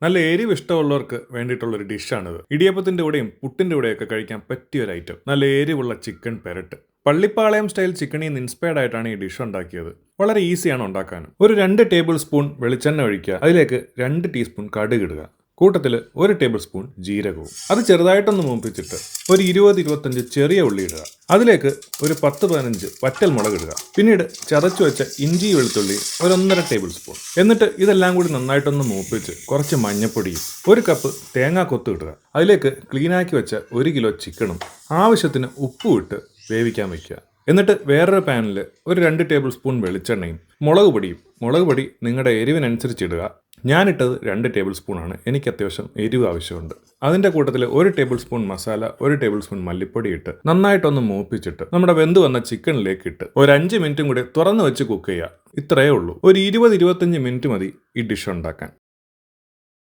നല്ല എരിവ് ഇഷ്ടമുള്ളവർക്ക് വേണ്ടിയിട്ടുള്ള ഒരു ഡിഷാണിത്. ഇടിയപ്പത്തിന്റെ കൂടെയും പുട്ടിന്റെ കൂടെയൊക്കെ കഴിക്കാൻ പറ്റിയ ഒരു ഐറ്റം. നല്ല എരിവുള്ള ചിക്കൻ പെരട്ട്. പള്ളിപ്പാളയം സ്റ്റൈൽ ചിക്കനിൽ നിന്ന് ഇൻസ്പയർഡ് ആയിട്ടാണ് ഈ ഡിഷ് ഉണ്ടാക്കിയത്. വളരെ ഈസിയാണ് ഉണ്ടാക്കാനും. ഒരു 2 ടേബിൾ സ്പൂൺ വെളിച്ചെണ്ണ ഒഴിക്കുക. അതിലേക്ക് 2 ടീസ്പൂൺ കടുക് ഇടുക. കൂട്ടത്തിൽ 1 ടേബിൾ സ്പൂൺ ജീരകവും. അത് ചെറുതായിട്ടൊന്ന് മൂപ്പിച്ചിട്ട് ഒരു 20-25 ചെറിയ ഉള്ളി ഇടുക. അതിലേക്ക് ഒരു 10-15 വറ്റൽ മുളക് ഇടുക. പിന്നീട് ചതച്ചു വെച്ച ഇഞ്ചി വെളുത്തുള്ളി ഒരു 1.5 ടേബിൾ സ്പൂൺ. എന്നിട്ട് ഇതെല്ലാം കൂടി നന്നായിട്ടൊന്ന് മൂപ്പിച്ച് കുറച്ച് മഞ്ഞപ്പൊടിയും 1 കപ്പ് തേങ്ങാ കൊത്ത് ഇടുക. അതിലേക്ക് ക്ലീനാക്കി വെച്ച 1 കിലോ ചിക്കനും ആവശ്യത്തിന് ഉപ്പും ഇട്ട് വേവിക്കാൻ വയ്ക്കുക. എന്നിട്ട് വേറൊരു പാനിൽ ഒരു 2 ടേബിൾ സ്പൂൺ വെളിച്ചെണ്ണയും മുളക് പൊടി നിങ്ങളുടെ എരിവിനനുസരിച്ച് ഇടുക. ഞാനിട്ടത് 2 ടേബിൾ സ്പൂണാണ്. എനിക്ക് അത്യാവശ്യം എരിവ് ആവശ്യമുണ്ട്. അതിൻ്റെ കൂട്ടത്തിൽ 1 table spoon masala, 1 table spoon മല്ലിപ്പൊടി ഇട്ട് നന്നായിട്ടൊന്ന് മൂപ്പിച്ചിട്ട് നമ്മുടെ വെന്ത് വന്ന ചിക്കനിലേക്ക് ഇട്ട് ഒരു 5 മിനിറ്റും കൂടി തുറന്നു വെച്ച് കുക്ക് ചെയ്യുക. ഇത്രയേ ഉള്ളൂ. ഒരു 20-25 മിനിറ്റ് മതി ഈ ഡിഷ് ഉണ്ടാക്കാൻ.